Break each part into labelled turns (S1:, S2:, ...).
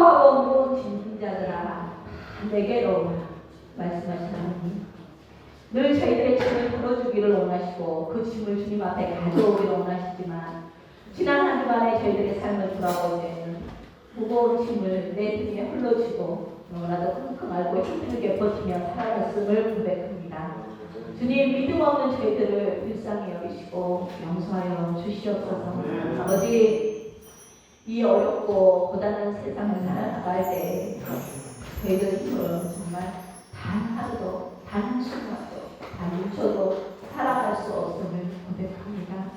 S1: 수고하고 무거운 짐진 자들아 내게로 오라 말씀하신 하나님. 늘 저희들의 짐을 풀어주기를 원하시고 그 짐을 주님 앞에 가져오기를 원하시지만 지난 한 주간에 저희들의 삶을 돌아볼 때는 무거운 짐을 내 등에 홀로 지고 너무나도 끙끙 앓고 힘들게 버티며 살아갔음을 고백합니다. 주님, 믿음 없는 저희들을 불쌍히 여기시고 용서하여 주시옵소서. 아버지, 이 어렵고 고단한 세상을 살아나갈 때 저희들처럼 정말 단 하루도 단 한순간도 단 1초도 살아갈 수 없음을 고백합니다.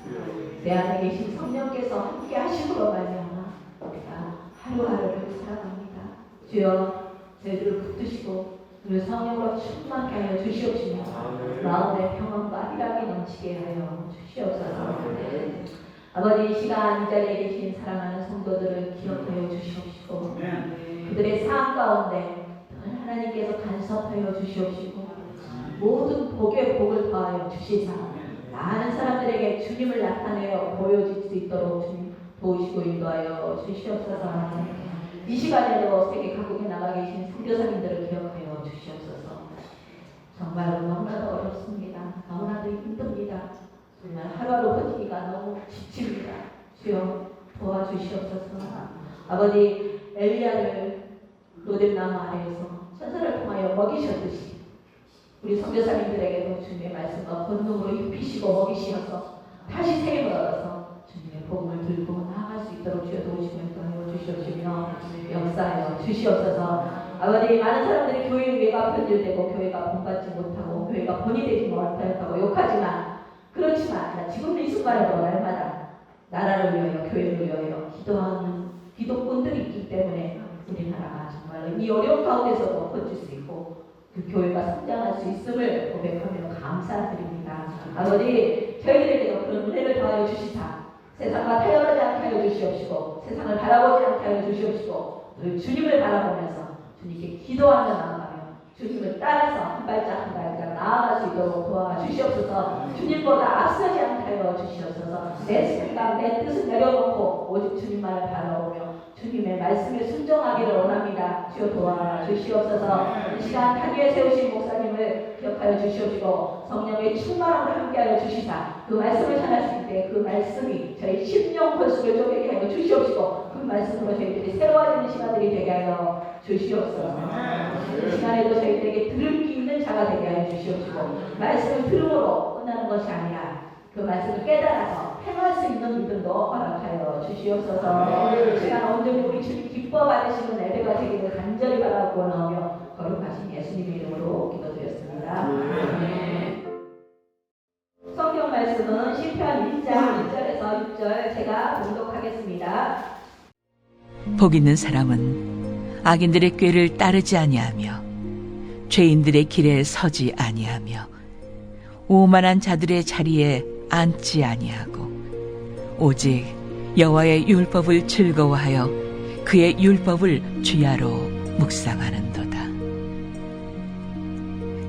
S1: 내 안에 계신 성령께서 함께 하심으로 말미암아 우리가 하루하루를 살아갑니다. 주여, 저희들을 붙드시고 늘 성령으로 충만케 하여 주시옵시며 마음의 평안과 희락이 넘치게 하여 주시옵소서. 아버지, 이 시간 이 자리에 계신 사랑하는 성도들을 기억하여 주시옵시고 그들의 삶 가운데 하나님께서 간섭하여 주시옵시고 모든 복에 복을 더하여 주시사 많은 사람들에게 주님을 나타내어 보여질 수 있도록 주님 도우시고 인도하여 주시옵소서. 이 시간에도 세계 각국에 나가 계신 선교사님들을 기억하여 주시옵소서. 정말로 너무나도 어렵습니다. 너무나도 힘듭니다. 정말 하루하루 버티기가 너무 지칩니다. 주여 도와주시옵소서. 아버지, 엘리야를 로뎀나무 아래에서 천사를 통하여 먹이셨듯이 우리 선교사님들에게도 주님의 말씀과 권능으로 입히시고 먹이시어서 다시 세임을 얻어서 주님의 복음을 들고 나아갈 수 있도록 주여 도우시고 인도하여 주시옵시며 역사하여 주시옵소서. 아버지, 많은 사람들이 교회가 변질되고 교회가 본받지 못하고 교회가 본이 되지 못하고 욕하지만 그렇지만 지금 이 순간에도 날마다 나라를 위하여 교회를 위하여 기도하는 기독군들이 있기 때문에 우리나라가 정말 이 어려운 가운데서도 버틸 수 있고 그 교회가 성장할 수 있음을 고백하며 감사드립니다. 아버지, 저희들에게도 그런 은혜를 더하여 주시사 세상과 타협하지 않게 하여 주시옵시고 세상을 바라보지 않게 하여 주시옵시고 주님을 바라보면서 주님께 기도하며 나아가며 주님을 따라서 한 발짝 한 발짝 나아갈 수 있도록 도와주시옵소서. 주님보다 앞서지 않게 하여 주시옵소서. 내 생각, 내 뜻을 내려놓고 오직 주님만을 바라보며 주님의 말씀에 순종하기를 원합니다. 주여 도와주시옵소서. 이 시간 단 위에 세우신 목사님을 기억하여 주시옵시고 성령의 충만함을 함께하여 주시사 그 말씀을 전할 수 있게 그 말씀이 저희 심령 골수를 쪼개게 하여 주시옵시고 그 말씀으로 저희들이 새로워지는 시간들이 되게 하여 주시옵소서. 이 시간에도 저희들에게 들을 게 있는 자가 되게 하여 주시옵시고 말씀을 들음으로 끝나는 것이 아니라 그 말씀을 깨달아서 행할 수 있는 믿음도 허락하여 주시옵소서. 이 시간 온전히 우리 주님 기뻐 받으시는 예배가 되기를 간절히 바라고 나오며 거룩하신 예수님의 이름으로 기도드렸습니다. 성경 말씀은 시편 1장 1절에서 6절 제가 봉독하겠습니다.
S2: 복 있는 사람은 악인들의 꾀를 따르지 아니하며 죄인들의 길에 서지 아니하며 오만한 자들의 자리에 앉지 아니하고 오직 여호와의 율법을 즐거워하여 그의 율법을 주야로 묵상하는도다.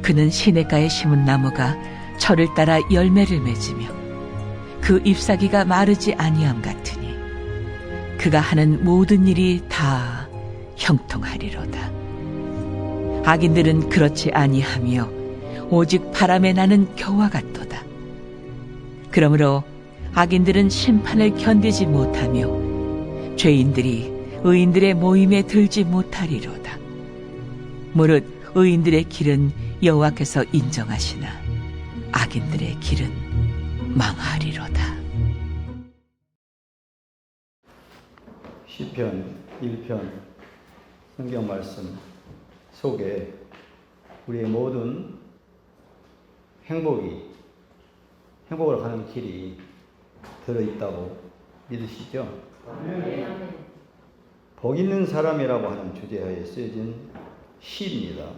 S2: 그는 시냇가에 심은 나무가 철을 따라 열매를 맺으며 그 잎사귀가 마르지 아니함 같으니 그가 하는 모든 일이 다 형통하리로다. 악인들은 그렇지 아니하며 오직 바람에 나는 겨와 같도다. 그러므로 악인들은 심판을 견디지 못하며 죄인들이 의인들의 모임에 들지 못하리로다. 무릇 의인들의 길은 여호와께서 인정하시나 악인들의 길은 망하리로다.
S3: 시편 1편 성경 말씀 속에 우리의 모든 행복으로 가는 길이 들어있다고 믿으시죠? 복 있는 사람이라고 하는 주제하에 쓰여진 시입니다.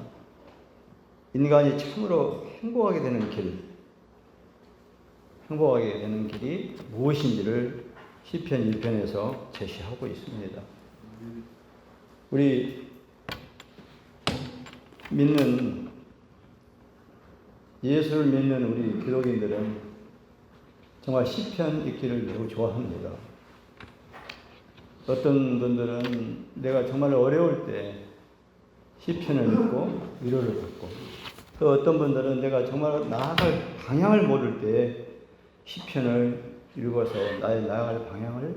S3: 인간이 참으로 행복하게 되는 길이 무엇인지를 시편 1편에서 제시하고 있습니다. 우리 예수를 믿는 우리 기독인들은 정말 시편 읽기를 매우 좋아합니다. 어떤 분들은 내가 정말 어려울 때 시편을 읽고 위로를 받고, 또 어떤 분들은 내가 정말 나아갈 방향을 모를 때 시편을 읽어서 나의 나아갈 방향을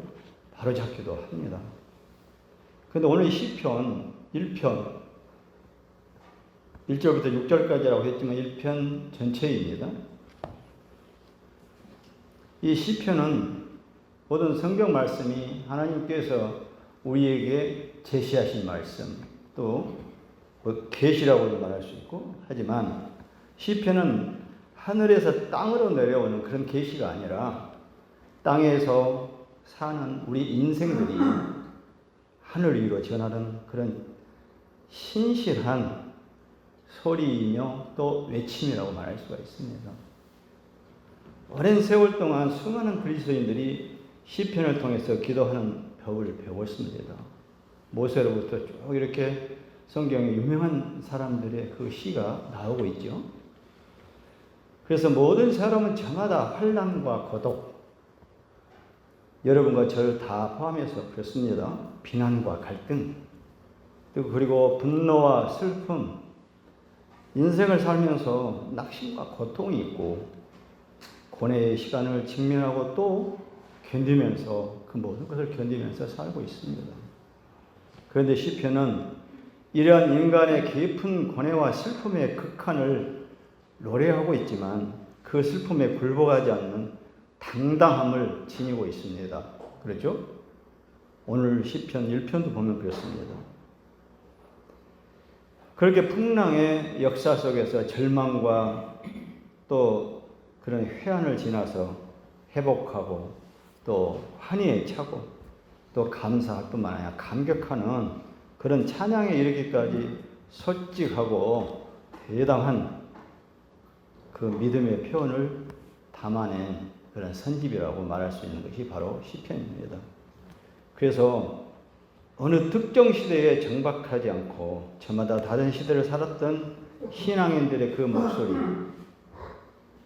S3: 바로잡기도 합니다. 그런데 오늘 시편 1편 1절부터 6절까지라고 했지만 1편 전체입니다. 이 시편은 모든 성경 말씀이 하나님께서 우리에게 제시하신 말씀, 또 계시라고도 말할 수 있고, 하지만 시편은 하늘에서 땅으로 내려오는 그런 계시가 아니라 땅에서 사는 우리 인생들이 하늘 위로 전하는 그런 신실한 소리이며 또 외침이라고 말할 수가 있습니다. 오랜 세월 동안 수많은 그리스도인들이 시편을 통해서 기도하는 법을 배웠습니다. 모세로부터 쭉 이렇게 성경에 유명한 사람들의 그 시가 나오고 있죠. 그래서 모든 사람은 저마다 환난과 고독, 여러분과 저를 다 포함해서 그렇습니다. 비난과 갈등, 그리고 분노와 슬픔, 인생을 살면서 낙심과 고통이 있고 고뇌의 시간을 직면하고 또 견디면서 그 모든 것을 견디면서 살고 있습니다. 그런데 시편은 이러한 인간의 깊은 고뇌와 슬픔의 극한을 노래하고 있지만 그 슬픔에 굴복하지 않는 당당함을 지니고 있습니다. 그렇죠? 오늘 시편 1편도 보면 그렇습니다. 그렇게 풍랑의 역사 속에서 절망과 또 그런 회한을 지나서 회복하고 또 환희에 차고 또 감사할 뿐만 아니라 감격하는 그런 찬양에 이르기까지 솔직하고 대담한 그 믿음의 표현을 담아낸 그런 선집이라고 말할 수 있는 것이 바로 시편입니다. 그래서 어느 특정 시대에 정박하지 않고 저마다 다른 시대를 살았던 신앙인들의 그 목소리,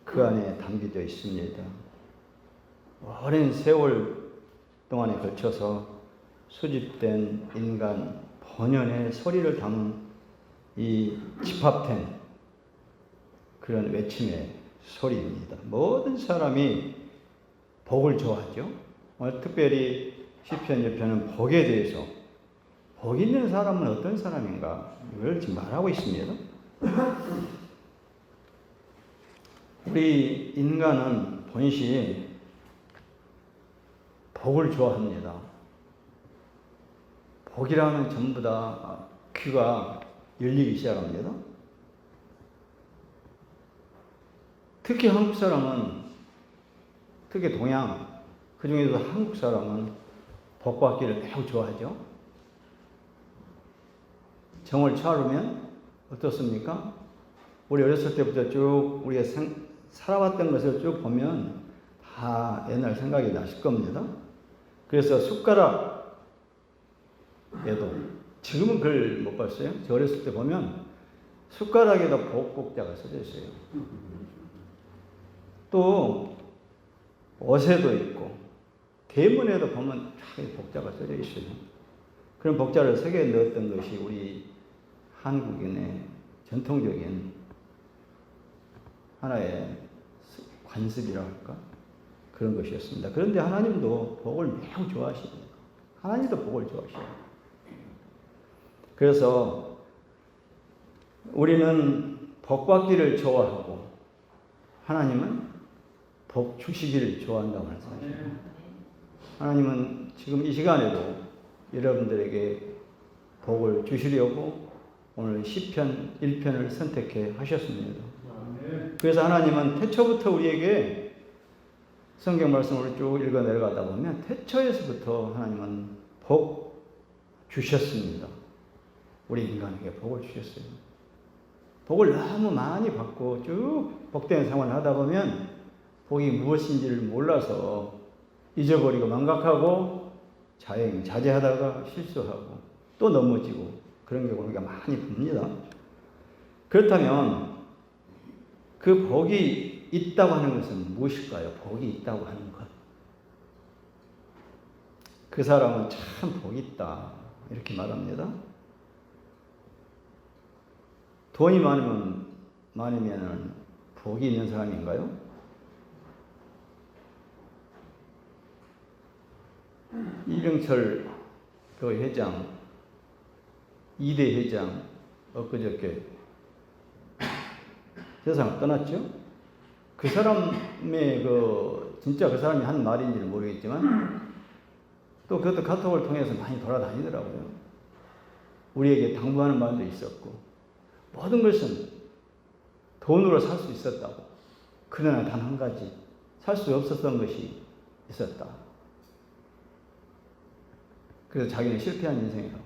S3: 그 안에 담겨져 있습니다. 오랜 세월 동안에 걸쳐서 수집된 인간 본연의 소리를 담은 이 집합된 그런 외침의 소리입니다. 모든 사람이 복을 좋아하죠. 오늘 특별히 시편 1편은 복에 대해서, 복 있는 사람은 어떤 사람인가 이걸 지금 말하고 있습니다. 우리 인간은 본시 복을 좋아합니다. 복이라면 전부 다 귀가 열리기 시작합니다. 특히 한국 사람은, 특히 동양, 그 중에도 한국 사람은 복받기를 매우 좋아하죠. 정월 차오르면 어떻습니까? 우리 어렸을 때부터 쭉 우리가 살아왔던 것을 쭉 보면 다 옛날 생각이 나실 겁니다. 그래서 숟가락에도, 지금은 그걸 못 봤어요. 저 어렸을 때 보면 숟가락에도 복복자가 써져 있어요. 또 옷에도 있고 대문에도 보면 복자가 써져 있어요. 그런 복자를 새겨 넣었던 것이 우리 한국인의 전통적인 하나의 관습이라 할까? 그런 것이었습니다. 그런데 하나님도 복을 매우 좋아하십니다. 하나님도 복을 좋아하셔요. 그래서 우리는 복받기를 좋아하고 하나님은 복 주시기를 좋아한다고 하는 사실입니다. 하나님은 지금 이 시간에도 여러분들에게 복을 주시려고 오늘 시편 1편을 선택해 하셨습니다. 그래서 하나님은 태초부터 우리에게 성경 말씀을 쭉 읽어 내려가다 보면 태초에서부터 하나님은 복 주셨습니다. 우리 인간에게 복을 주셨어요. 복을 너무 많이 받고 쭉 복된 생활을 하다 보면 복이 무엇인지를 몰라서 잊어버리고 망각하고 자제하다가 실수하고 또 넘어지고 그런 경우가 우리가 많이 봅니다. 그렇다면 그 복이 있다고 하는 것은 무엇일까요? 복이 있다고 하는 것. 그 사람은 참 복이 있다. 이렇게 말합니다. 돈이 많으면 복이 있는 사람인가요? 이병철 그 회장, 2대 회장, 엊그저께 세상을 떠났죠? 그 사람의 진짜 그 사람이 한 말인지는 모르겠지만, 또 그것도 카톡을 통해서 많이 돌아다니더라고요. 우리에게 당부하는 말도 있었고, 모든 것은 돈으로 살 수 있었다고. 그러나 단 한 가지, 살 수 없었던 것이 있었다. 그래서 자기는 실패한 인생이라고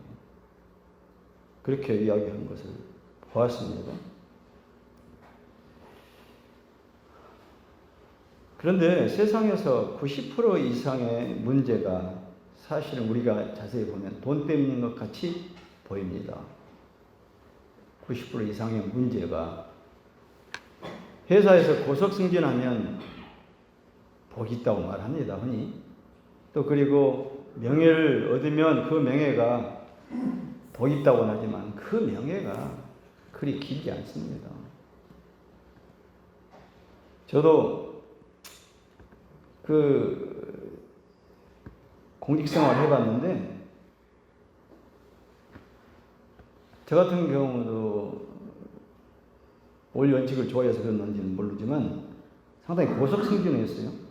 S3: 그렇게 이야기한 것을 보았습니다. 그런데 세상에서 90% 이상의 문제가 사실은 우리가 자세히 보면 돈 때문인 것 같이 보입니다. 90% 이상의 문제가 회사에서 고속 승진하면 복이 있다고 말합니다, 흔히. 또 그리고 명예를 얻으면 그 명예가 복이 있다고 하지만 그 명예가 그리 길지 않습니다. 저도 공직생활 해봤는데, 저 같은 경우도 원칙을 좋아해서 그런지는 모르지만 상당히 고속 승진했어요.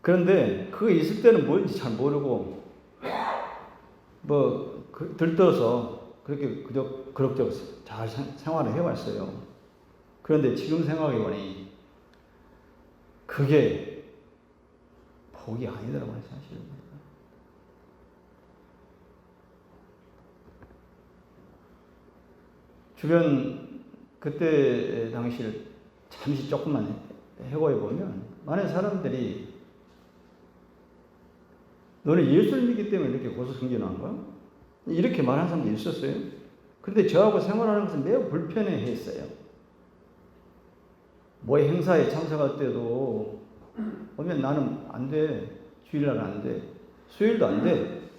S3: 그런데 그게 있을 때는 뭔지 잘 모르고 들떠서 그렇게 그럭저럭 잘 생활을 해왔어요. 그런데 지금 생각해보니 그게 복이 아니더라고요, 사실은. 주변 그때 당시를 잠시 조금만 해고해 보면 많은 사람들이 너는 예수를 믿기 때문에 이렇게 고소승진한 거야? 이렇게 말하는 사람도 있었어요. 그런데 저하고 생활하는 것은 매우 불편해 했어요. 뭐 행사에 참석할 때도 보면 나는 안 돼. 주일날 안 돼. 수요일도 안 돼.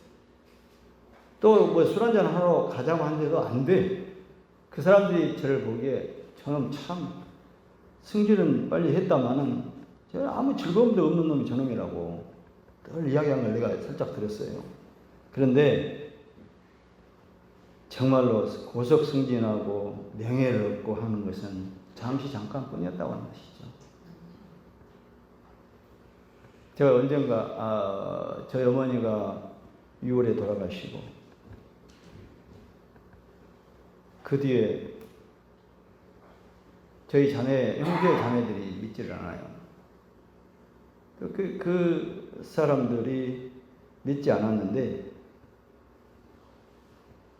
S3: 또 뭐 술 한잔 하러 가자고 하는데도 안 돼. 그 사람들이 저를 보기에 저는 참 승진은 빨리 했다마는 제가 아무 즐거움도 없는 놈이 저놈이라고 늘 이야기한 걸 내가 살짝 들었어요. 그런데 정말로 고속 승진하고 명예를 얻고 하는 것은 잠깐뿐이었다고 하는 것이죠. 제가 언젠가 저희 어머니가 6월에 돌아가시고 그 뒤에 저희 형제 자매들이 믿지를 않아요. 그 사람들이 믿지 않았는데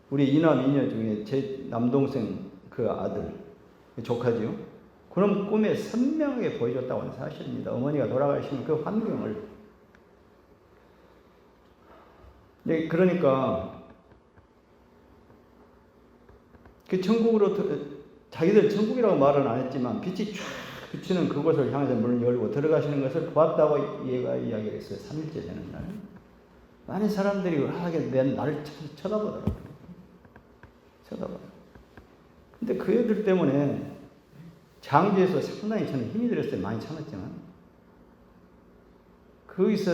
S3: 우리 이남 이녀 중에 제 남동생 그 아들 조카지요. 그런 꿈에 선명하게 보여줬다고 하는 사실입니다. 어머니가 돌아가시는 그 환경을. 네, 그러니까 그 천국으로 자기들 천국이라고 말은 안 했지만 빛이 쫙 비치는 그곳을 향해서 문을 열고 들어가시는 것을 보았다고 얘가 이야기를 했어요. 3일째 되는 날. 많은 사람들이 나를 쳐다보더라고요. 근데 그 애들 때문에 장기에서 상당히 저는 힘이 들었어요. 많이 참았지만. 거기서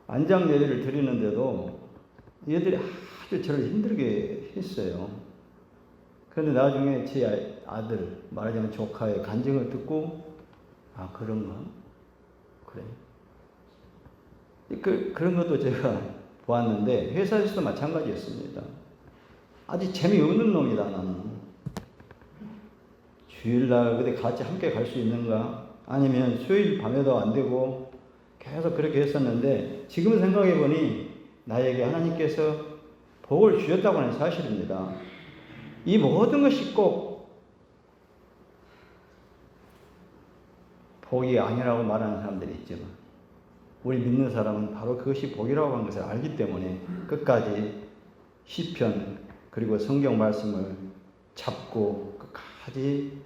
S3: 안장 예배를 드리는데도 얘들이 아주 저를 힘들게 했어요. 그런데 나중에 제 아들, 말하자면 조카의 간증을 듣고, 그런가? 그래. 그런 것도 제가 보았는데, 회사에서도 마찬가지였습니다. 아주 재미없는 놈이다, 나는. 주일날 그때 같이 함께 갈 수 있는가? 아니면 수요일 밤에도 안 되고, 계속 그렇게 했었는데, 지금 생각해보니 나에게 하나님께서 복을 주셨다고 하는 사실입니다. 이 모든 것이 꼭 복이 아니라고 말하는 사람들이 있지만 우리 믿는 사람은 바로 그것이 복이라고 하는 것을 알기 때문에 끝까지 시편 그리고 성경 말씀을 잡고 끝까지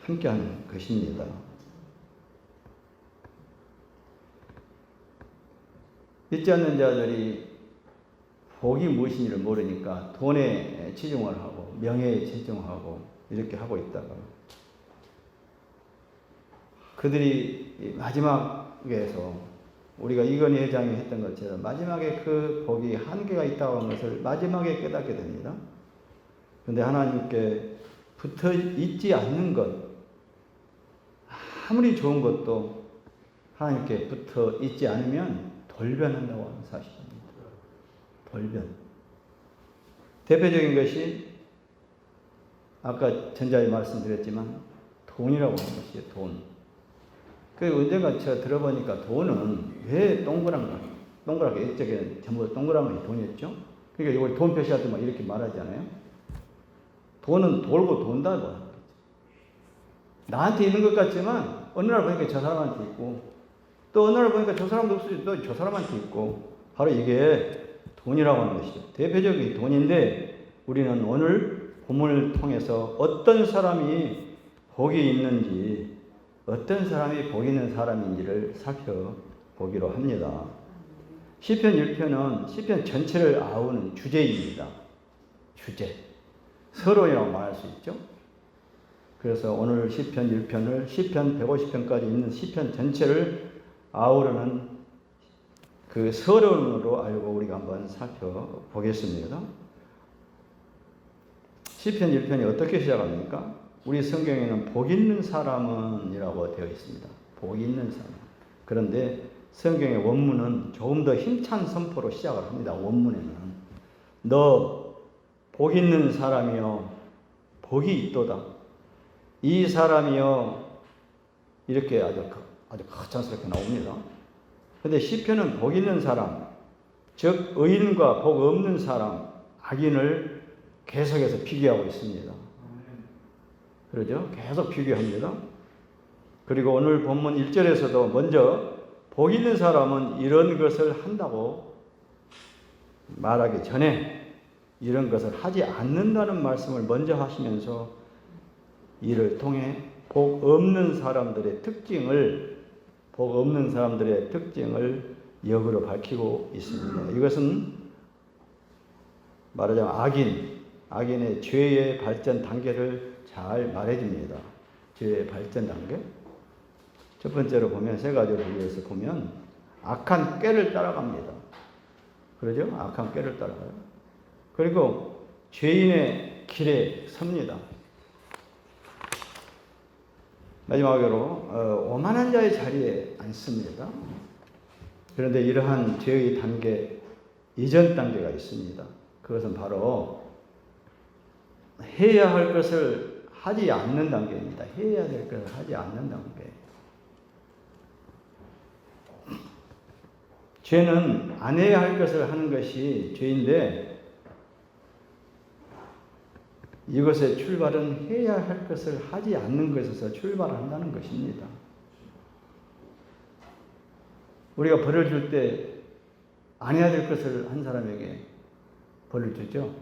S3: 함께하는 것입니다. 믿지 않는 자들이 복이 무엇인지를 모르니까 돈에 치중을 하고 명예에 치중하고 이렇게 하고 있다가 그들이 마지막에서 우리가 이건희 회장이 했던 것처럼 마지막에 그 복이 한계가 있다고 하는 것을 마지막에 깨닫게 됩니다. 그런데 하나님께 붙어 있지 않는 것, 아무리 좋은 것도 하나님께 붙어 있지 않으면 돌변한다고 하는 사실입니다. 돌변. 대표적인 것이 아까 전자에 말씀드렸지만 돈이라고 하는 것이에요. 돈. 그 언젠가 제가 들어보니까 돈은 왜 동그랗게 이쪽에 전부 동그란 돈이었죠? 그러니까 이걸 돈 표시할 때 막 이렇게 말하잖아요. 돈은 돌고 돈다고. 나한테 있는 것 같지만 어느 날 보니까 저 사람한테 있고 또 어느 날 보니까 저 사람도 없어지고 또 저 사람한테 있고 바로 이게 돈이라고 하는 것이죠. 대표적인 돈인데 우리는 오늘 본문을 통해서 어떤 사람이 복이 있는지 어떤 사람이 복 있는 사람인지를 살펴보기로 합니다. 시편 1편은 시편 전체를 아우는 주제입니다. 주제. 서론이라고 말할 수 있죠. 그래서 오늘 시편 1편을 시편 150편까지 있는 시편 전체를 아우르는 그 서론으로 알고 우리가 한번 살펴보겠습니다. 시편 1편이 어떻게 시작합니까? 우리 성경에는 복 있는 사람은 이라고 되어 있습니다. 복 있는 사람. 그런데 성경의 원문은 조금 더 힘찬 선포로 시작을 합니다. 원문에는 너 복 있는 사람이여 복이 있도다. 이 사람이여 이렇게 아주 거창스럽게 나옵니다. 그런데 시편은 복 있는 사람, 즉 의인과 복 없는 사람, 악인을 계속해서 비교하고 있습니다. 그러죠? 계속 비교합니다. 그리고 오늘 본문 1절에서도 먼저 복 있는 사람은 이런 것을 한다고 말하기 전에 이런 것을 하지 않는다는 말씀을 먼저 하시면서 이를 통해 복 없는 사람들의 특징을 역으로 밝히고 있습니다. 이것은 말하자면 악인의 죄의 발전 단계를 잘 말해줍니다. 죄의 발전 단계. 첫 번째로 보면 세 가지로 분류해서 보면 악한 꾀를 따라갑니다. 그러죠? 악한 꾀를 따라가요. 그리고 죄인의 길에 섭니다. 마지막으로 오만한 자의 자리에 앉습니다. 그런데 이러한 죄의 단계, 이전 단계가 있습니다. 그것은 바로 해야 할 것을 하지 않는 단계입니다. 해야 될 것을 하지 않는 단계. 죄는 안 해야 할 것을 하는 것이 죄인데 이것의 출발은 해야 할 것을 하지 않는 것에서 출발한다는 것입니다. 우리가 벌을 줄 때 안 해야 될 것을 한 사람에게 벌을 주죠.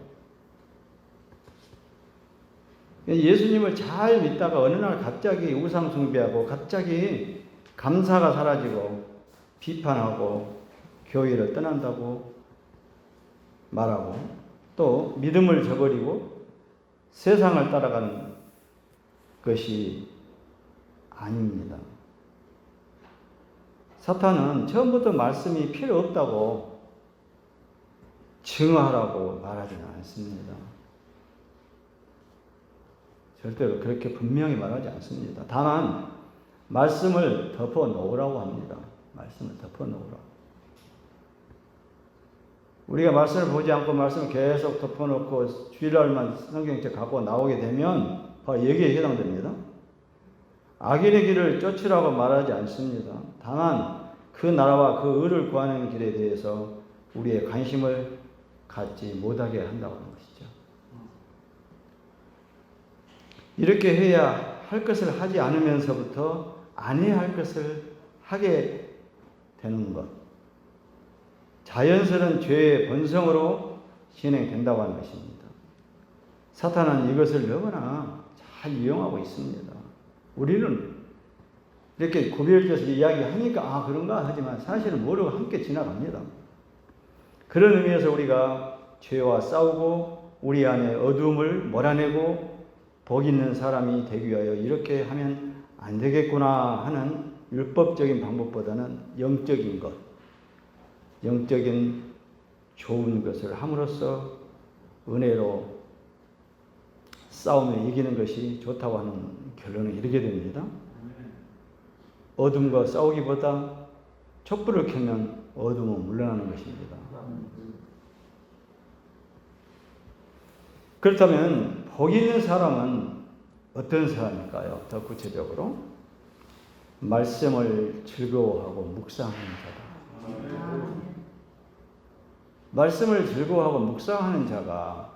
S3: 예수님을 잘 믿다가 어느 날 갑자기 우상 숭배하고 갑자기 감사가 사라지고 비판하고 교회를 떠난다고 말하고 또 믿음을 저버리고 세상을 따라가는 것이 아닙니다. 사탄은 처음부터 말씀이 필요 없다고 증오하라고 말하지는 않습니다. 절대로 그렇게 분명히 말하지 않습니다. 다만 말씀을 덮어 놓으라고 합니다. 말씀을 덮어 놓으라고. 우리가 말씀을 보지 않고 말씀을 계속 덮어놓고 주일날만 성경책 갖고 나오게 되면 바로 여기에 해당됩니다. 악인의 길을 쫓으라고 말하지 않습니다. 다만 그 나라와 그 의를 구하는 길에 대해서 우리의 관심을 갖지 못하게 한다고 하는 것이죠. 이렇게 해야 할 것을 하지 않으면서부터 안 해야 할 것을 하게 되는 것. 자연스러운 죄의 본성으로 진행된다고 하는 것입니다. 사탄은 이것을 너무나 잘 이용하고 있습니다. 우리는 이렇게 구별돼서 이야기하니까 그런가 하지만 사실은 모르고 함께 지나갑니다. 그런 의미에서 우리가 죄와 싸우고 우리 안에 어두움을 몰아내고 복 있는 사람이 되기 위하여 이렇게 하면 안 되겠구나 하는 율법적인 방법보다는 영적인 것, 영적인 좋은 것을 함으로써 은혜로 싸움에 이기는 것이 좋다고 하는 결론을 이르게 됩니다. 어둠과 싸우기보다 촛불을 켜면 어둠은 물러나는 것입니다. 그렇다면 복 있는 사람은 어떤 사람일까요? 더 구체적으로 말씀을 즐거워하고 묵상하는 자다. 말씀을 즐거워하고 묵상하는 자가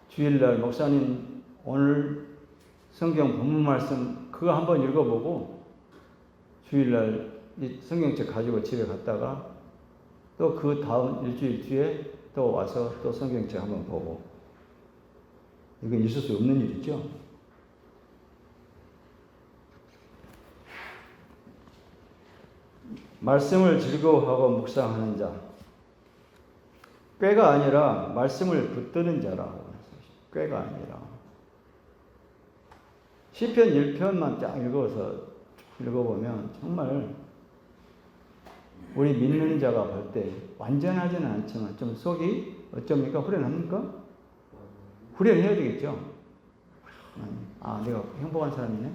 S3: 주일날 목사님 오늘 성경 본문 말씀 그거 한번 읽어보고 주일날 이 성경책 가지고 집에 갔다가 또 그 다음 일주일 뒤에 또 와서 또 성경책 한번 보고 이건 있을 수 없는 일이죠. 말씀을 즐거워하고 묵상하는 자, 꾀가 아니라 말씀을 붙드는 자라고. 꾀가 아니라 시편 1편만 쫙 읽어보면 정말 우리 믿는 자가 볼 때 완전하지는 않지만 좀 속이 어쩝니까? 후련합니까? 후련해야 되겠죠. 아, 내가 행복한 사람이네.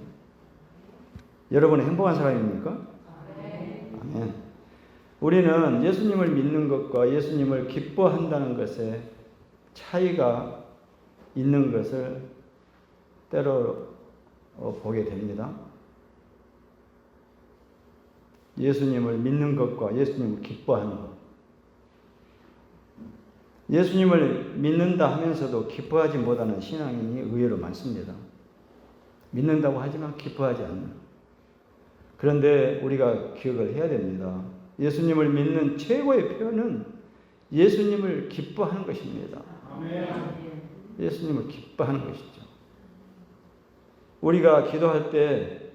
S3: 여러분은 행복한 사람입니까? 아멘. 우리는 예수님을 믿는 것과 예수님을 기뻐한다는 것에 차이가 있는 것을 때로 보게 됩니다. 예수님을 믿는 것과 예수님을 기뻐하는 것. 예수님을 믿는다 하면서도 기뻐하지 못하는 신앙인이 의외로 많습니다. 믿는다고 하지만 기뻐하지 않는. 그런데 우리가 기억을 해야 됩니다. 예수님을 믿는 최고의 표현은 예수님을 기뻐하는 것입니다. 아멘. 예수님을 기뻐하는 것이죠. 우리가 기도할 때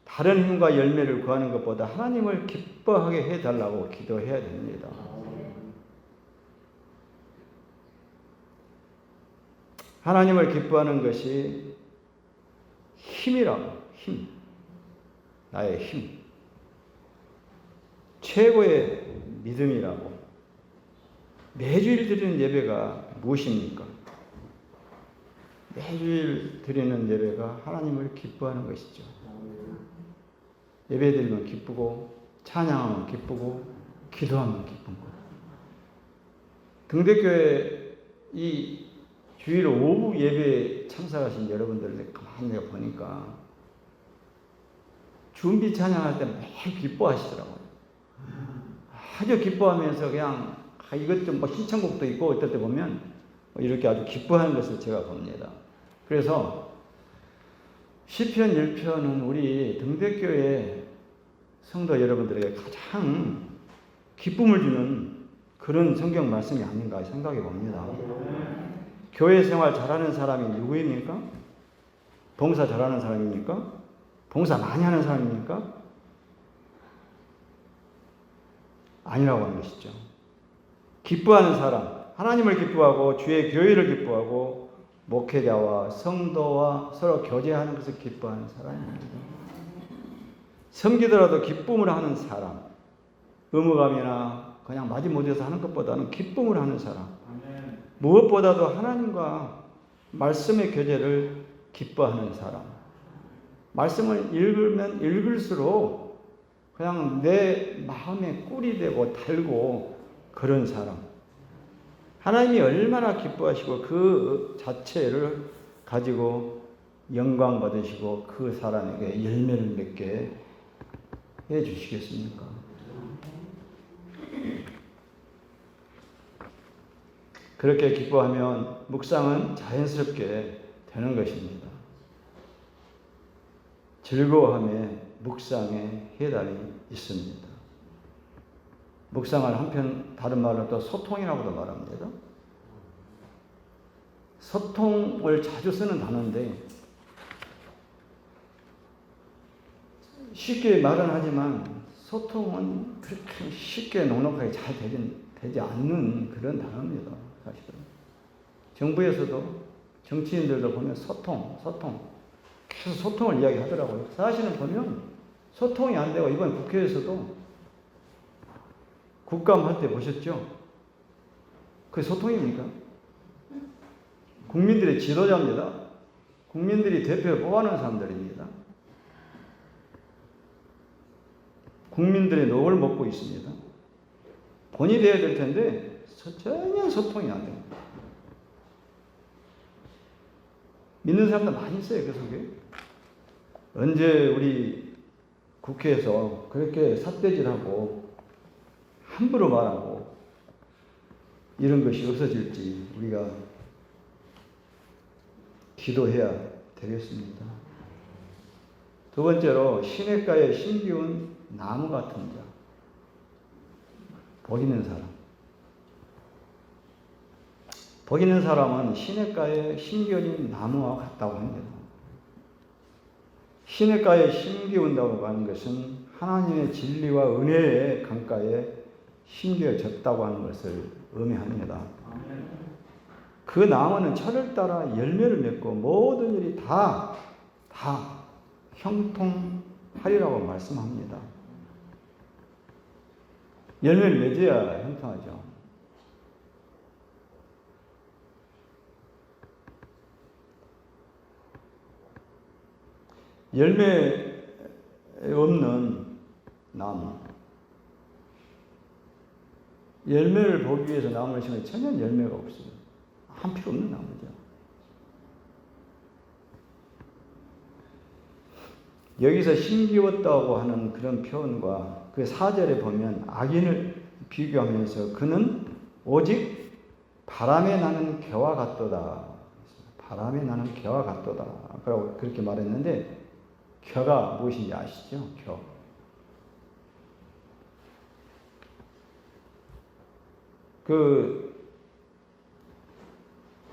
S3: 다른 힘과 열매를 구하는 것보다 하나님을 기뻐하게 해달라고 기도해야 됩니다. 하나님을 기뻐하는 것이 힘이라고. 힘. 나의 힘. 최고의 믿음이라고. 매주일 드리는 예배가 무엇입니까? 매주일 드리는 예배가 하나님을 기뻐하는 것이죠. 예배 드리면 기쁘고 찬양하면 기쁘고 기도하면 기쁜 것. 등대교회 이 주일 오후 예배에 참석하신 여러분들을 가만히 내가 보니까 준비 찬양할 때 매일 기뻐하시더라고요. 아주 기뻐하면서 그냥 이것 좀 신청곡도 있고 어떨 때 보면 이렇게 아주 기뻐하는 것을 제가 봅니다. 그래서 시편 1편은 우리 등대교회 성도 여러분들에게 가장 기쁨을 주는 그런 성경 말씀이 아닌가 생각해 봅니다. 교회 생활 잘하는 사람이 누구입니까? 봉사 잘하는 사람입니까? 봉사 많이 하는 사람입니까? 아니라고 하는 것이죠. 기뻐하는 사람, 하나님을 기뻐하고 주의 교회를 기뻐하고 목회자와 성도와 서로 교제하는 것을 기뻐하는 사람입니다. 섬기더라도 기쁨을 하는 사람, 의무감이나 그냥 마지못해서 하는 것보다는 기쁨을 하는 사람, 무엇보다도 하나님과 말씀의 교제를 기뻐하는 사람. 말씀을 읽으면 읽을수록 그냥 내 마음에 꿀이 되고 달고 그런 사람. 하나님이 얼마나 기뻐하시고 그 자체를 가지고 영광 받으시고 그 사람에게 열매를 맺게 해 주시겠습니까? 그렇게 기뻐하면 묵상은 자연스럽게 되는 것입니다. 즐거워함에 묵상에 해답이 있습니다. 묵상을 한편 다른 말로 또 소통이라고도 말합니다. 소통을 자주 쓰는 단어인데 쉽게 말은 하지만 소통은 그렇게 쉽게 넉넉하게 잘 되진 되지 않는 그런 단어입니다. 사실은. 정부에서도 정치인들도 보면 소통. 계속 소통을 이야기하더라고요. 사실은 보면 소통이 안 되고 이번 국회에서도 국감할 때 보셨죠? 그게 소통입니까? 국민들의 지도자입니다. 국민들이 대표를 뽑아놓은 사람들입니다. 국민들의 녹을 먹고 있습니다. 본이 돼야 될 텐데 전혀 소통이 안 됩니다. 믿는 사람도 많이 있어요, 그 속에. 언제 우리 국회에서 그렇게 삿대질하고 함부로 말하고 이런 것이 없어질지 우리가 기도해야 되겠습니다. 두 번째로 시냇가에 심기운 나무 같은 자. 복 있는 사람. 복 있는 사람은 시냇가에 심기운 나무와 같다고 합니다. 시냇가에 심기운다고 하는 것은 하나님의 진리와 은혜의 강가에 심겨졌다고 하는 것을 의미합니다. 그 나무는 철을 따라 열매를 맺고 모든 일이 다 형통하리라고 말씀합니다. 열매를 맺어야 형통하죠. 열매 없는 나무. 열매를 보기 위해서 나무를 심으면 전혀 열매가 없어요. 한 필요 없는 나무죠. 여기서 심기웠다고 하는 그런 표현과 그 4절에 보면 악인을 비교하면서 그는 오직 바람에 나는 겨와 같도다. 바람에 나는 겨와 같도다. 그렇게 말했는데 겨가 무엇인지 아시죠? 겨. 그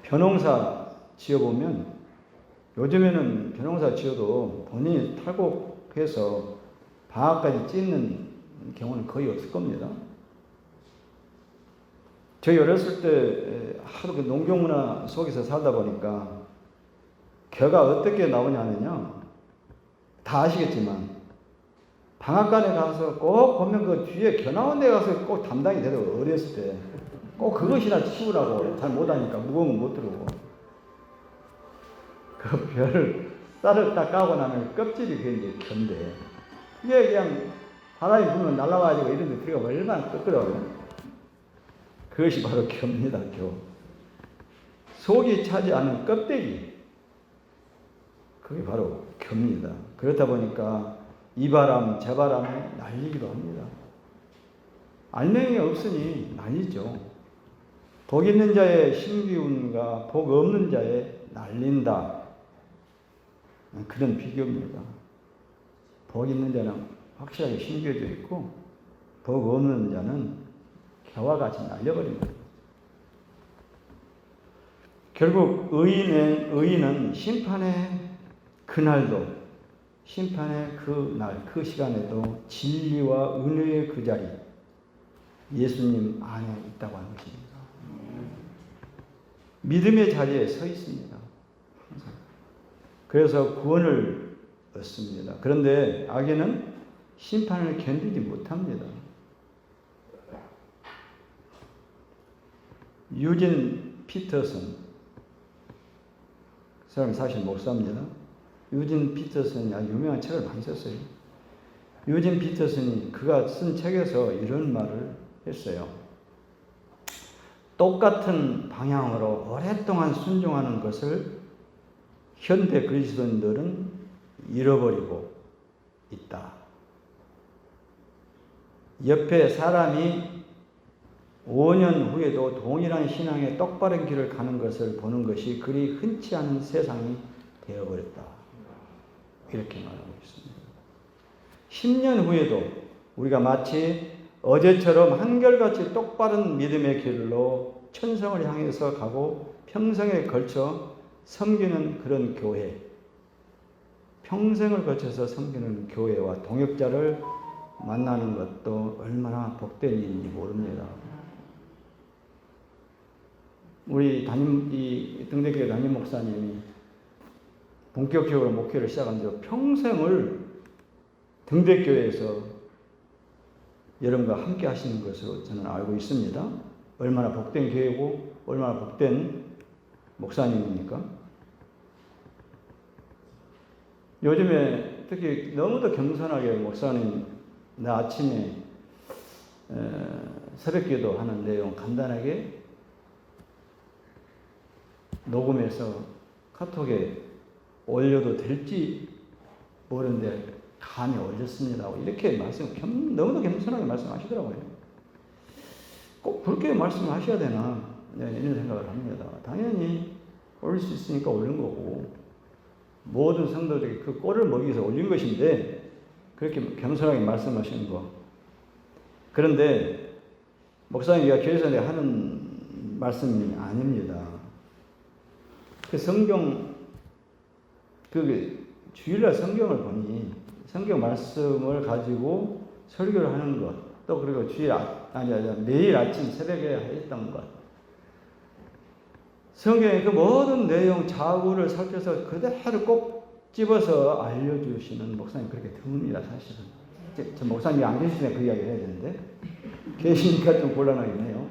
S3: 벼농사 지어보면 요즘에는 벼농사 지어도 본인이 탈곡해서 방아까지 찢는 경우는 거의 없을 겁니다. 저희 어렸을 때 하도 그 농경문화 속에서 살다 보니까 겨가 어떻게 나오냐면요. 다 아시겠지만 방앗간에 가서 꼭 보면 그 뒤에 겨 나온 데 가서 꼭 담당이 되더라고요. 어렸을 때. 꼭 그것이나 치우라고. 잘 못하니까 무거운 건 못 들고. 그 벼를 쌀을 딱 까고 나면 껍질이 그게 이제 견데 이게 그냥 바람이 불면 날아가지고 이런 데 들어가면 얼마나 끄끄러워요. 그것이 바로 겨입니다. 겨. 속이 차지 않은 껍데기. 그게 바로 겨입니다. 그렇다 보니까 이 바람 저 바람에 날리기도 합니다. 알맹이 없으니 날리죠. 복 있는 자의 심기운과 복 없는 자의 날린다. 그런 비교입니다. 복 있는 자는 확실하게 심겨져 있고 복 없는 자는 겨와 같이 날려버립니다. 결국 의인은 심판의 그날도 심판의 그날 그 시간에도 진리와 은혜의 그 자리 예수님 안에 있다고 하는 것입니다. 믿음의 자리에 서 있습니다. 그래서 구원을 얻습니다. 그런데 악인은 심판을 견디지 못합니다. 유진 피터슨, 그 사람이 사실 목사입니다. 유진 피터슨이 아주 유명한 책을 많이 썼어요. 유진 피터슨이 그가 쓴 책에서 이런 말을 했어요. 똑같은 방향으로 오랫동안 순종하는 것을 현대 그리스도인들은 잃어버리고 있다. 옆에 사람이 5년 후에도 동일한 신앙의 똑바른 길을 가는 것을 보는 것이 그리 흔치 않은 세상이 되어버렸다. 이렇게 말하고 있습니다. 10년 후에도 우리가 마치 어제처럼 한결같이 똑바른 믿음의 길로 천성을 향해서 가고 평생에 걸쳐 섬기는 그런 교회, 평생을 거쳐서 섬기는 교회와 동역자를 만나는 것도 얼마나 복된 일인지 모릅니다. 우리 이 등대교회 담임 목사님이 본격적으로 목회를 시작한 지 평생을 등대교회에서 여러분과 함께 하시는 것으로 저는 알고 있습니다. 얼마나 복된 교회고 얼마나 복된 목사님입니까? 요즘에 특히 너무도 겸손하게 목사님 나 아침에 새벽기도 하는 내용 간단하게 녹음해서 카톡에 올려도 될지 모르는데 감히 올렸습니다. 이렇게 너무도 겸손하게 말씀하시더라고요. 꼭 그렇게 말씀하셔야 되나 이런 생각을 합니다. 당연히 올릴 수 있으니까 올린 거고 모든 성도들이 그 꼴을 먹이기 위해서 올린 것인데 그렇게 겸손하게 말씀하시는 거. 그런데 목사님이 교회에서 하는 말씀이 아닙니다. 그 성경 주일날 성경을 보니 성경 말씀을 가지고 설교를 하는 것, 또 그리고 매일 아침 새벽에 했던 것, 성경의 그 모든 내용 자구를 살펴서 그대로 꼭 집어서 알려주시는 목사님 그렇게 드뭅니다. 사실은 저 목사님이 안 계시면 그 이야기 해야 되는데 계시니까 좀 곤란하긴 해요.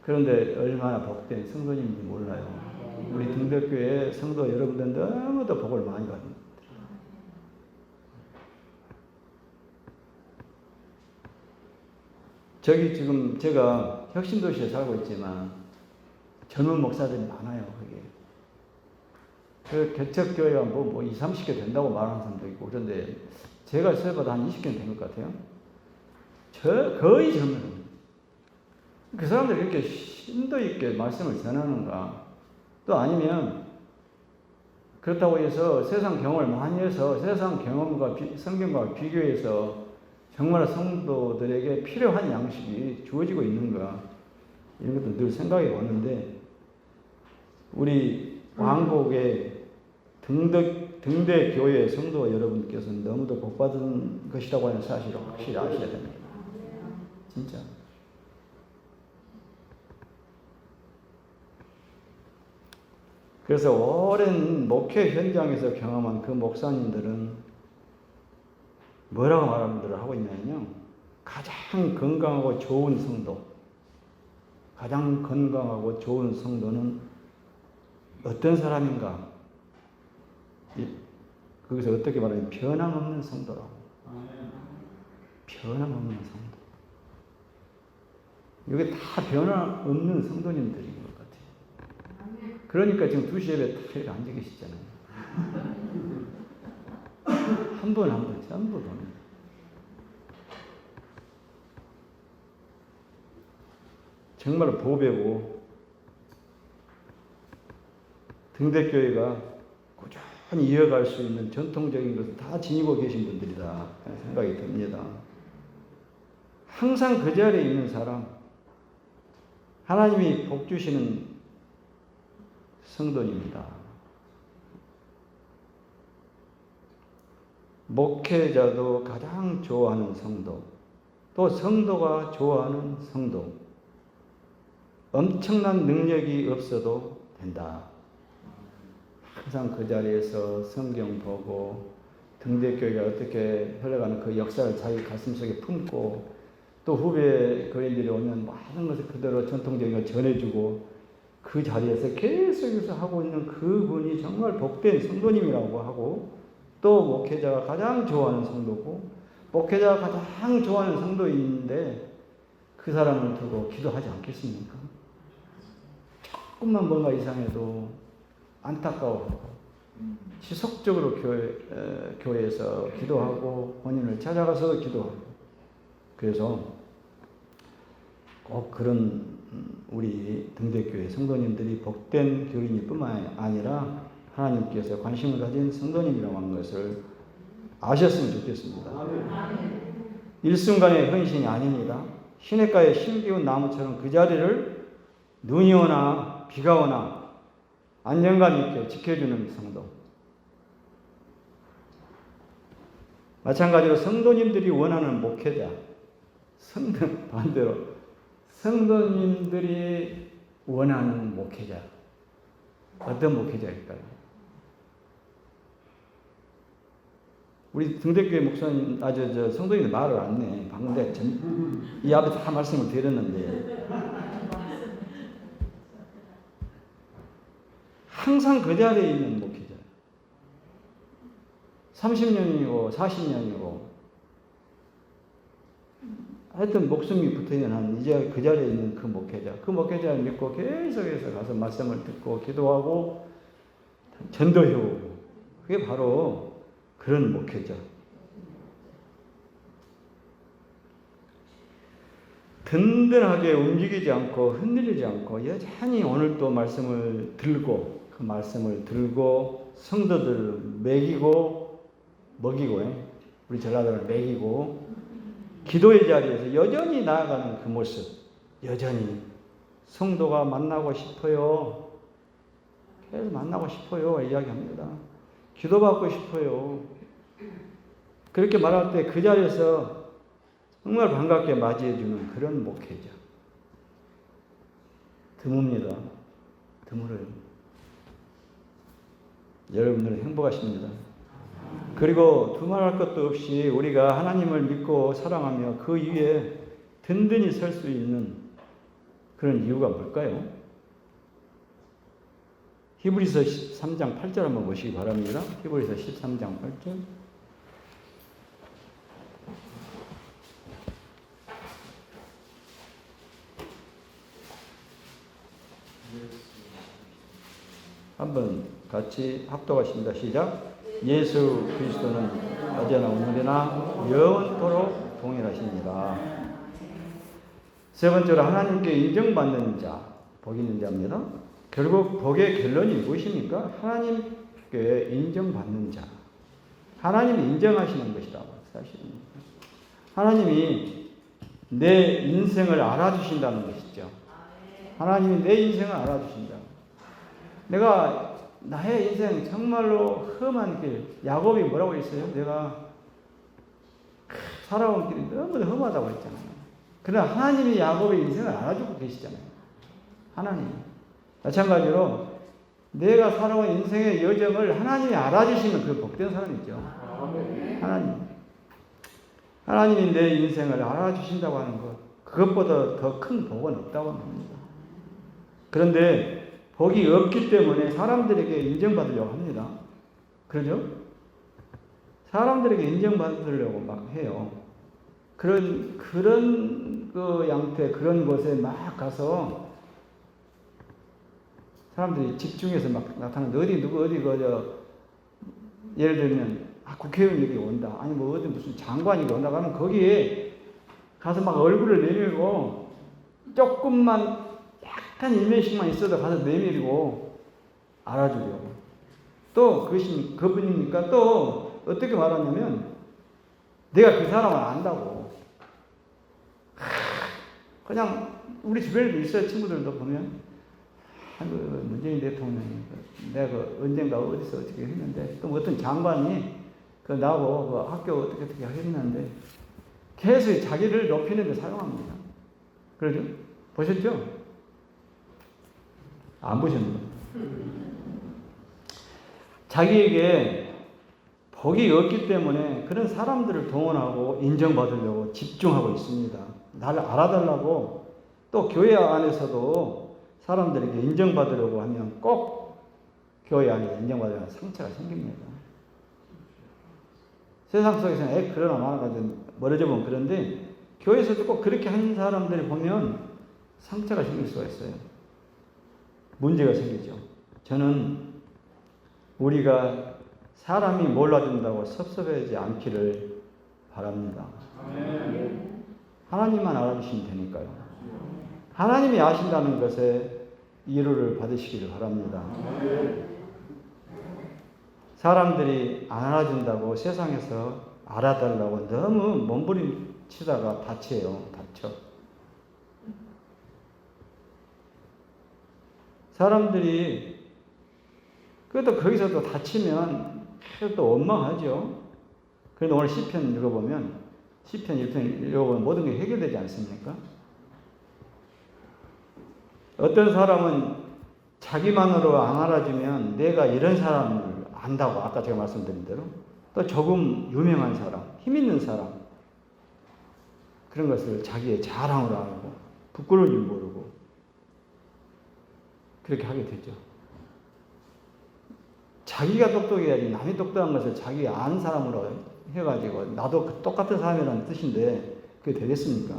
S3: 그런데 얼마나 복된 성도님인지 몰라요. 우리 등대교회 성도 여러분들 너무도 복을 많이 받습니다. 저기 지금 제가 혁신도시에 살고 있지만 젊은 목사들이 많아요. 거기. 그 개척교회가 뭐 20, 30개 된다고 말하는 사람도 있고 그런데 제가 세봐도 한 20개는 된 것 같아요. 거의 젊은 그 사람들이 이렇게 심도 있게 말씀을 전하는가? 또 아니면 그렇다고 해서 세상 경험을 많이 해서 세상 경험과 성경과 비교해서 정말 성도들에게 필요한 양식이 주어지고 있는가? 이런 것도 늘 생각해 봤는데 우리 왕복의 등대 교회 성도 여러분께서는 너무도 복받은 것이라고 하는 사실을 확실히 아셔야 됩니다. 진짜. 그래서 오랜 목회 현장에서 경험한 그 목사님들은 뭐라고 말을 하고 있냐면요. 가장 건강하고 좋은 성도, 가장 건강하고 좋은 성도는 어떤 사람인가? 거기서 어떻게 말하냐면 변함없는 성도라고. 변함없는 성도. 이게 다 변함없는 성도님들인 것 같아요. 그러니까 지금 2시 예배 다 이렇게 앉아 계시잖아요. 한 번 한 번 전부 보면. 정말 보배고 등대교회가 꾸준히 이어갈 수 있는 전통적인 것을 다 지니고 계신 분들이다 생각이 듭니다. 항상 그 자리에 있는 사람, 하나님이 복 주시는 성도입니다. 목회자도 가장 좋아하는 성도, 또 성도가 좋아하는 성도, 엄청난 능력이 없어도 된다. 항상 그 자리에서 성경 보고 등대교회가 어떻게 흘러가는 그 역사를 자기 가슴속에 품고 또 후배 교인들이 오면 많은 것을 그대로 전통적인 걸 전해주고 그 자리에서 계속해서 하고 있는 그분이 정말 복된 성도님이라고 하고 또 목회자가 가장 좋아하는 성도고 목회자가 가장 좋아하는 성도인데 그 사람을 두고 기도하지 않겠습니까? 조금만 뭔가 이상해도 안타까워하고 지속적으로 교회에서 기도하고 본인을 찾아가서 기도하고 그래서 꼭 그런 우리 등대교회 성도님들이 복된 교인일 뿐만 아니라 하나님께서 관심을 가진 성도님이라고 하는 것을 아셨으면 좋겠습니다. 일순간의 헌신이 아닙니다. 시냇가에 심기운 나무처럼 그 자리를 눈이 오나 비가 오나 안정감 있게 지켜주는 성도. 마찬가지로 성도님들이 원하는 목회자, 반대로 성도님들이 원하는 목회자. 어떤 목회자일까요? 우리 등대교회 목사님, 성도님들 말을 안 내. 방금 내가 이 앞에 다 말씀을 드렸는데. 항상 그 자리에 있는 목회자. 30년이고 40년이고 하여튼 목숨이 붙어있는 한 이제 그 자리에 있는 그 목회자. 그 목회자를 믿고 계속해서 가서 말씀을 듣고 기도하고 전도해오고. 그게 바로 그런 목회자. 든든하게 움직이지 않고 흔들리지 않고 여전히 오늘 또 말씀을 들고 그 말씀을 들고 성도들을 먹이고 우리 전라도를 먹이고 기도의 자리에서 여전히 나아가는 그 모습. 여전히 성도가 만나고 싶어요. 계속 만나고 싶어요. 이야기합니다. 기도받고 싶어요. 그렇게 말할 때 그 자리에서 정말 반갑게 맞이해주는 그런 목회자. 드뭅니다. 드물어요. 여러분들은 행복하십니다. 그리고 두말할 것도 없이 우리가 하나님을 믿고 사랑하며 그 위에 든든히 설 수 있는 그런 이유가 뭘까요? 히브리서 13장 8절 한번 보시기 바랍니다. 히브리서 13장 8절. 한번 같이 합독하십니다. 시작. 예수 그리스도는 어제나 오늘이나 영원토록 동일하십니다. 세 번째로 하나님께 인정받는 자, 복 있는 자입니다. 결국 복의 결론이 무엇입니까? 하나님께 인정받는 자. 하나님이 인정하시는 것이다. 사실은 하나님이 내 인생을 알아주신다는 것이죠. 하나님이 내 인생을 알아주신다. 내가 나의 인생 정말로 험한 길, 야곱이 뭐라고 했어요? 내가 살아온 길이 너무 험하다고 했잖아요. 그러나 하나님이 야곱의 인생을 알아주고 계시잖아요. 하나님. 마찬가지로 내가 살아온 인생의 여정을 하나님이 알아주시면 그 복된 사람이죠. 하나님이 내 인생을 알아주신다고 하는 것, 그것보다 더 큰 복은 없다고 합니다. 그런데 복이 없기 때문에 사람들에게 인정받으려고 합니다. 그러죠? 사람들에게 인정받으려고 막 해요. 그런 그 양태, 그런 곳에 막 가서 사람들이 집중해서 막 나타나는데 예를 들면 국회의원 여기 온다. 아니 뭐 어디 무슨 장관이 온다 하면 거기에 가서 막 얼굴을 내밀고 조금만 약간 일면식만 있어도 가서 내밀고 알아주려고. 또 그분입니까? 또 어떻게 말하냐면 내가 그 사람을 안다고. 그냥 우리 주변에도 있어요. 친구들도 보면 문재인 대통령이 내가 언젠가 어디서 어떻게 했는데 또 어떤 장관이 나하고 그 학교 어떻게 했는데 계속 자기를 높이는 데 사용합니다. 그러죠? 보셨죠? 안 보셨나요? 자기에게 복이 없기 때문에 그런 사람들을 동원하고 인정받으려고 집중하고 있습니다. 나를 알아달라고. 또 교회 안에서도 사람들에게 인정받으려고 하면 꼭 교회 안에 인정받으려면 상처가 생깁니다. 세상 속에서는 그러나 마나가 멀어져 보면 그런데 교회에서도 꼭 그렇게 하는 사람들을 보면 상처가 생길 수가 있어요. 문제가 생기죠. 저는 우리가 사람이 몰라준다고 섭섭해하지 않기를 바랍니다. 하나님만 알아주시면 되니까요. 하나님이 아신다는 것에 위로를 받으시기를 바랍니다. 사람들이 안 알아준다고 세상에서 알아달라고 너무 몸부림치다가 다쳐요. 사람들이 그래도 거기서도 다치면 또 원망하죠. 그런데 오늘 시편 읽어보면 시편 1편 읽어보면 모든 게 해결되지 않습니까? 어떤 사람은 자기만으로 안 알아주면 내가 이런 사람을 안다고, 아까 제가 말씀드린 대로. 또 조금 유명한 사람, 힘 있는 사람, 그런 것을 자기의 자랑으로 알고 부끄러운 줄 모르고 그렇게 하게 되죠. 자기가 똑똑해야지 남이 똑똑한 것을 자기 아는 사람으로 해가지고 나도 똑같은 사람이라는 뜻인데 그게 되겠습니까?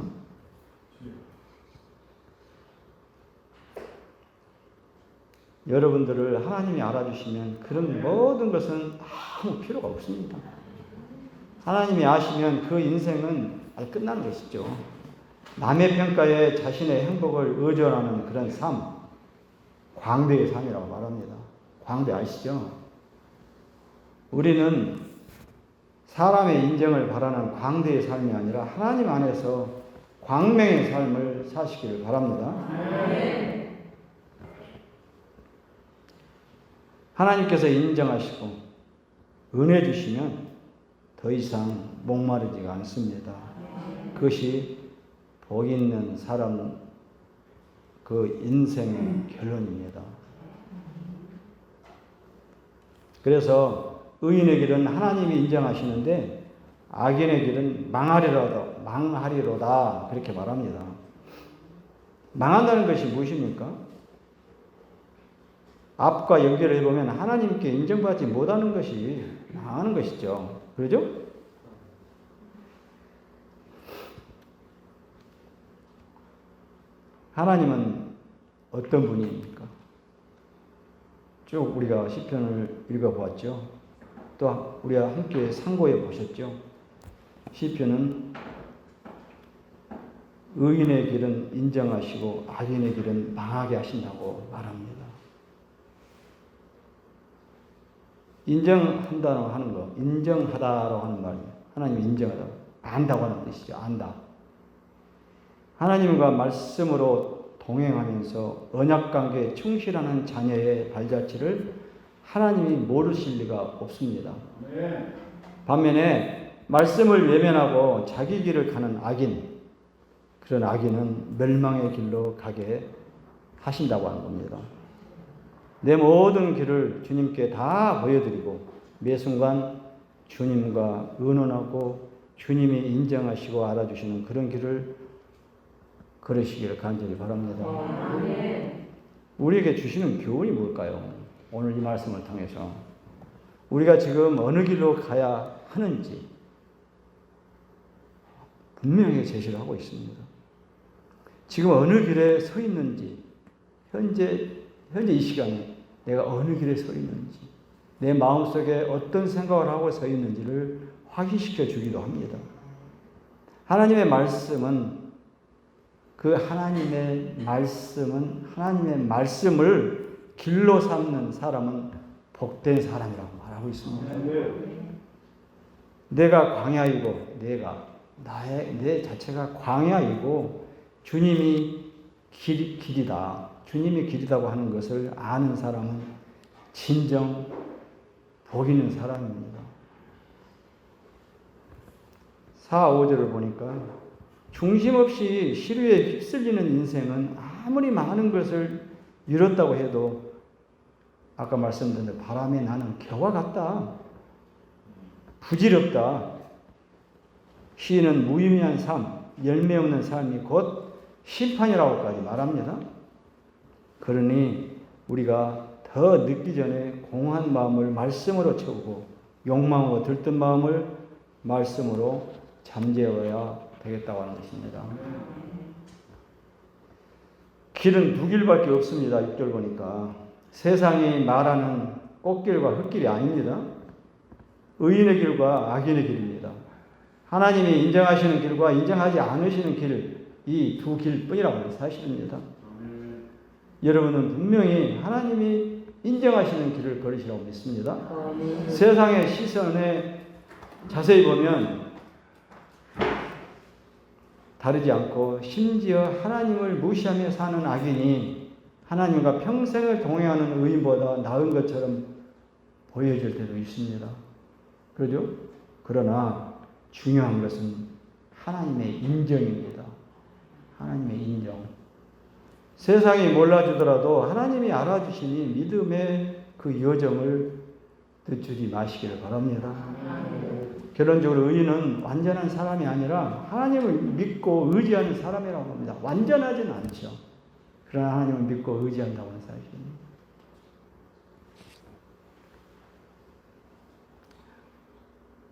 S3: 여러분들을 하나님이 알아주시면 그런 모든 것은 아무 필요가 없습니다. 하나님이 아시면 그 인생은 아예 끝나는 것이죠. 남의 평가에 자신의 행복을 의존하는 그런 삶, 광대의 삶이라고 말합니다. 광대 아시죠? 우리는 사람의 인정을 바라는 광대의 삶이 아니라 하나님 안에서 광명의 삶을 사시기를 바랍니다. 하나님께서 인정하시고 은혜 주시면 더 이상 목마르지가 않습니다. 그것이 복 있는 사람 그 인생의 결론입니다. 그래서 의인의 길은 하나님이 인정하시는데 악인의 길은 망하리로다 그렇게 말합니다. 망한다는 것이 무엇입니까? 앞과 연결을 해보면 하나님께 인정받지 못하는 것이 망하는 것이죠. 그러죠? 하나님은 어떤 분입니까? 쭉 우리가 시편을 읽어보았죠. 또 우리가 함께 상고해 보셨죠. 시편은 의인의 길은 인정하시고 악인의 길은 망하게 하신다고 말합니다. 인정한다고 하는 거, 인정하다라고 하는 말이에요. 하나님이 인정하다, 안다고 하는 뜻이죠. 안다. 하나님과 말씀으로 동행하면서 언약관계에 충실하는 자녀의 발자취를 하나님이 모르실 리가 없습니다. 반면에 말씀을 외면하고 자기 길을 가는 악인, 그런 악인은 멸망의 길로 가게 하신다고 하는 겁니다. 내 모든 길을 주님께 다 보여드리고 매 순간 주님과 의논하고 주님이 인정하시고 알아주시는 그런 길을 걸으시기를 간절히 바랍니다. 우리에게 주시는 교훈이 뭘까요? 오늘 이 말씀을 통해서 우리가 지금 어느 길로 가야 하는지 분명히 제시를 하고 있습니다. 지금 어느 길에 서 있는지, 현재 이 시간에 내가 어느 길에 서 있는지, 내 마음속에 어떤 생각을 하고 서 있는지를 확인시켜 주기도 합니다. 하나님의 말씀은 하나님의 말씀을 길로 삼는 사람은 복된 사람이라고 말하고 있습니다. 내가 광야이고 내 자체가 광야이고 주님이 길이다. 주님이 길이라고 하는 것을 아는 사람은 진정 복 있는 사람입니다. 4, 5절을 보니까 중심 없이 시류에 휩쓸리는 인생은 아무리 많은 것을 이뤘다고 해도 아까 말씀드린 대로 바람에 나는 겨와 같다. 부질없다. 시인은 무의미한 삶, 열매 없는 삶이 곧 심판이라고까지 말합니다. 그러니 우리가 더 늦기 전에 공허한 마음을 말씀으로 채우고 욕망으로 들뜬 마음을 말씀으로 잠재워야 되겠다고 하는 것입니다. 길은 두 길밖에 없습니다. 6절 보니까 세상이 말하는 꽃길과 흙길이 아닙니다. 의인의 길과 악인의 길입니다. 하나님이 인정하시는 길과 인정하지 않으시는 길, 이 두 길뿐이라고 하는 사실입니다. 여러분은 분명히 하나님이 인정하시는 길을 걸으시라고 믿습니다. 세상의 시선에 자세히 보면 다르지 않고 심지어 하나님을 무시하며 사는 악인이 하나님과 평생을 동행하는 의인보다 나은 것처럼 보여질 때도 있습니다. 그러죠? 그러나 중요한 것은 하나님의 인정입니다. 하나님의 인정. 세상이 몰라주더라도 하나님이 알아주시니 믿음의 그 여정을 늦추지 마시기를 바랍니다. 결론적으로 의인은 완전한 사람이 아니라 하나님을 믿고 의지하는 사람이라고 합니다. 완전하지는 않죠. 그러나 하나님을 믿고 의지한다고 하는 사실입니다.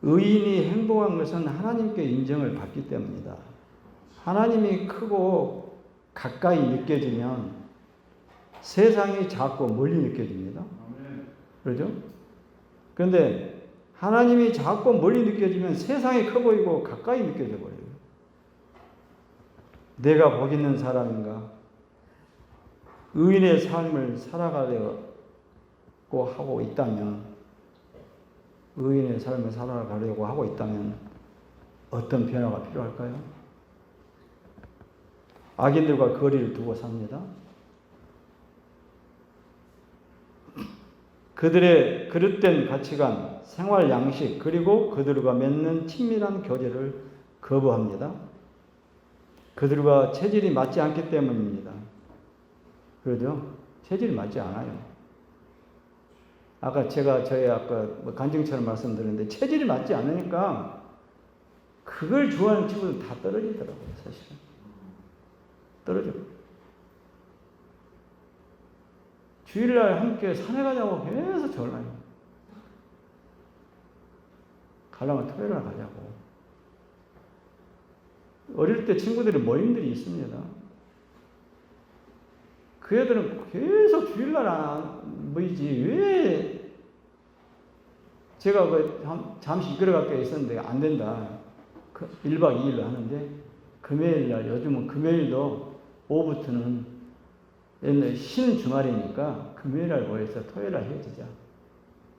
S3: 의인이 행복한 것은 하나님께 인정을 받기 때문이다. 하나님이 크고 가까이 느껴지면 세상이 작고 멀리 느껴집니다. 그렇죠? 그런데 하나님이 작고 멀리 느껴지면 세상이 커 보이고 가까이 느껴져 버려요. 내가 복 있는 사람인가? 의인의 삶을 살아가려고 하고 있다면, 의인의 삶을 살아가려고 하고 있다면 어떤 변화가 필요할까요? 악인들과 거리를 두고 삽니다. 그들의 그릇된 가치관, 생활 양식, 그리고 그들과 맺는 친밀한 교제를 거부합니다. 그들과 체질이 맞지 않기 때문입니다. 그러죠? 체질이 맞지 않아요. 아까 간증처럼 말씀드렸는데 체질이 맞지 않으니까 그걸 좋아하는 친구들 다 떨어지더라고요, 사실은. 떨어져. 주일날 함께 산에 가자고 계속 전화해요. 가려면 토요일날 가자고. 어릴 때 친구들이 모임들이 있습니다. 그 애들은 계속 주일날 안 모이지. 왜 제가 잠시 이끌어갈게 있었는데 안 된다. 1박 2일로 하는데 금요일날, 요즘은 금요일도 오후부터는 옛날 쉬는 주말이니까 금요일날 모여서 토요일날 헤어지자.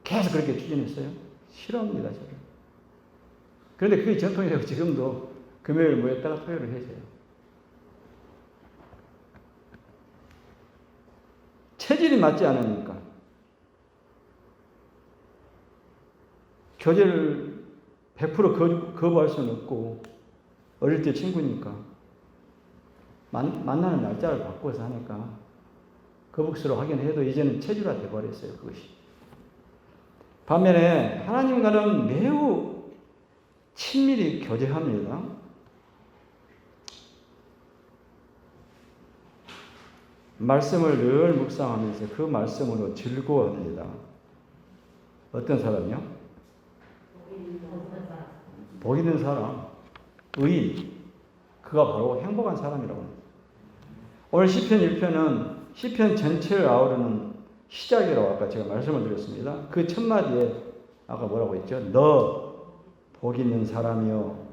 S3: 계속 그렇게 추진했어요. 싫어합니다, 저를. 그런데 그게 전통이 되고 지금도 금요일 모였다가 토요일을 헤어져요. 체질이 맞지 않으니까. 교제를 100% 거부할 수는 없고, 어릴 때 친구니까. 만나는 날짜를 바꿔서 하니까 거북스러워 하긴 해도 이제는 체질화 되어버렸어요, 그것이. 반면에 하나님과는 매우 친밀히 교제합니다. 말씀을 늘 묵상하면서 그 말씀으로 즐거워합니다. 어떤 사람이요? 복 있는 사람, 의인. 그가 바로 행복한 사람이라고 합니다. 오늘 시편 1편은 시편 전체를 아우르는 시작이라고 아까 제가 말씀을 드렸습니다. 그 첫 마디에 아까 뭐라고 했죠? 너 복 있는 사람이요.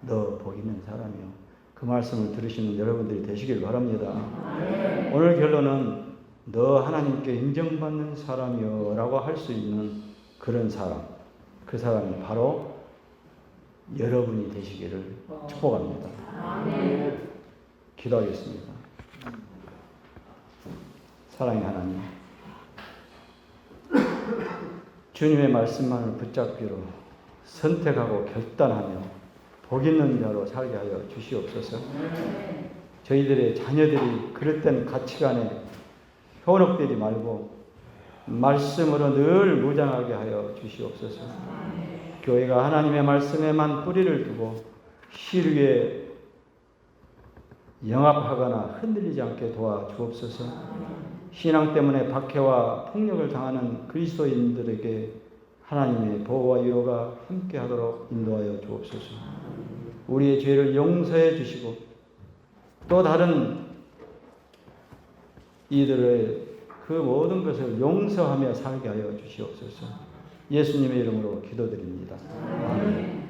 S3: 너 복 있는 사람이요. 그 말씀을 들으시는 여러분들이 되시길 바랍니다. 오늘 결론은 너 하나님께 인정받는 사람이요 라고 할 수 있는 그런 사람. 그 사람이 바로 여러분이 되시기를 축복합니다. 기도하겠습니다. 사랑의 하나님, 주님의 말씀만을 붙잡기로 선택하고 결단하며 복 있는 자로 살게 하여 주시옵소서. 저희들의 자녀들이 그릇된 가치관에 현혹되지 말고 말씀으로 늘 무장하게 하여 주시옵소서. 교회가 하나님의 말씀에만 뿌리를 두고 시류에 영합하거나 흔들리지 않게 도와주옵소서. 신앙 때문에 박해와 폭력을 당하는 그리스도인들에게 하나님의 보호와 위로가 함께하도록 인도하여 주옵소서. 우리의 죄를 용서해 주시고 또 다른 이들의 그 모든 것을 용서하며 살게 하여 주시옵소서. 예수님의 이름으로 기도드립니다. 아멘.